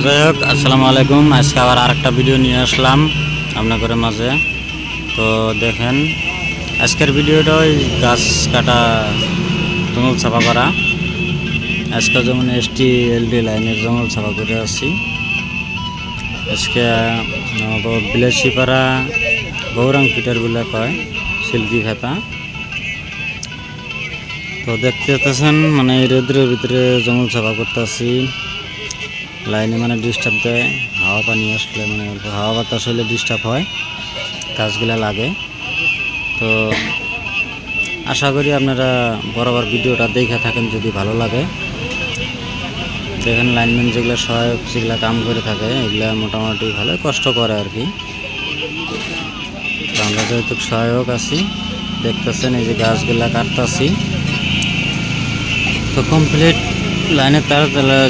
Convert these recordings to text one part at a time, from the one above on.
যাই হোক, আসসালামু আলাইকুম। আজকে আবার আরেকটা ভিডিও নিয়ে আসলাম আপনাদের মাঝে। তো দেখেন, আজকের ভিডিওটা ওই গাছ কাটা জঙ্গল সাফা করা। আজকে যেমন ST-LD লাইনের জঙ্গল সাফা করে আসছি। আজকে বিলেসিপাড়া গৌরাং পিটার বলে কয় শিল্পী খাতা। তো দেখতে পাচ্ছেন মানে এই রোদ্রের ভিতরে জঙ্গল সাফা করতে আসছি। লাইনে মানে ডিস্টার্ব দেয়, হাওয়া পানি আসলে মানে অল্প হাওয়া বাতাস হলে ডিস্টার্ব হয়, গাছগুলা লাগে। তো আশা করি আপনারা বরাবর ভিডিওটা দেখে থাকেন, যদি ভালো লাগে। দেখেন লাইনম্যান যেগুলো সহায়ক যেগুলো কাম করে থাকে এগুলা মোটামুটি ভালো কষ্ট করে আর কি। তো আমরা যেহেতু সহায়ক আছি, দেখতেছেন এই যে গাছগুলা কাটতেছি। তো কমপ্লিট লাইনের তার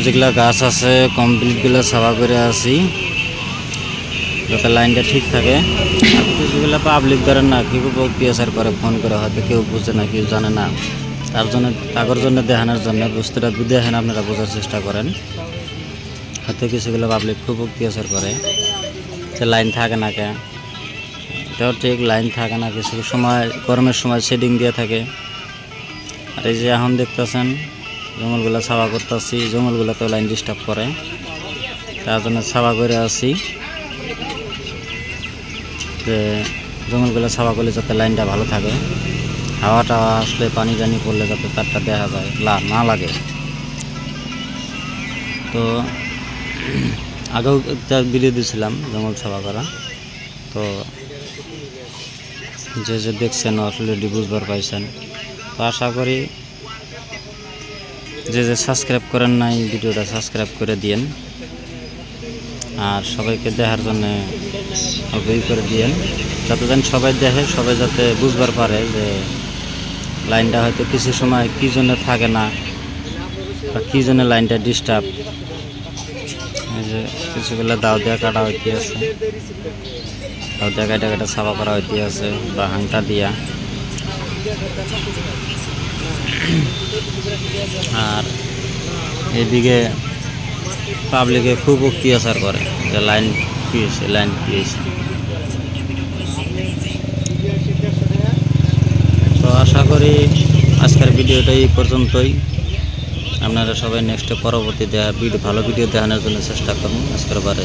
যেগুলা গাছ আছে কমপ্লিটগুলো সাফা করে আসি, যাতে লাইনটা ঠিক থাকে। আর যেগুলো পাবলিক ধরেন না, কেউ পিএসআর করে ফোন করে, হয়তো কেউ বুঝে না, কেউ জানে না, তার জন্য দেখানোর জন্য বুঝতেটা দেখেন, আপনারা বোঝার চেষ্টা করেন। হয়তো কিছুগুলো পাবলিক খুব পিএসআর করে যে লাইন থাকে না, কে এটাও ঠিক, লাইন থাকে না। কিছু সময় গরমের সময় শেডিং দিয়ে থাকে। আর এই যে এখন দেখতেছেন জঙ্গলগুলো সাফা করতেছি, জঙ্গলগুলোতেও লাইন ডিস্টার্ব করে, তার জন্য সাফা করে আসি যে জঙ্গলগুলো সাফা করলে যাতে লাইনটা ভালো থাকে, হাওয়াটা আসলে পানি টানি পড়লে যাতে তারটা দেখা যায় না লাগে। তো আগেও একটা ভিডিও দিয়েছিলাম জঙ্গল সাফা করা। তো যে দেখছেন অলরেডি বুঝবার পাইছেন। তো আশা করি যে সাবস্ক্রাইব করেন নাই ভিডিওটা সাবস্ক্রাইব করে দিয়েন, আর সবাইকে দেখার জন্য অবশ্যই করে দিয়েন, যাতে যেন সবাই দেখে, সবাই যাতে বুঝবার পারে যে লাইনটা হয়তো কিছু সময় কী জন্য থাকে না বা কী জন্য লাইনটা ডিস্টার্ব। এই যে কিছুগুলো দাও দেওয়া কাটা হইতে আছে, দাও দেওয়া কাটা সাফা করা হইতে আছে বা হাংটা দিয়া। আর এদিকে পাবলিকে খুব অত্যাচার করে যে লাইন পিয়েছে, লাইন পিয়েছে। তো আশা করি আজকের ভিডিওটা এই পর্যন্তই। আপনারা সবাই নেক্সটে পরবর্তী ভালো ভিডিও দেখানোর জন্য চেষ্টা করুন। আজকের বারে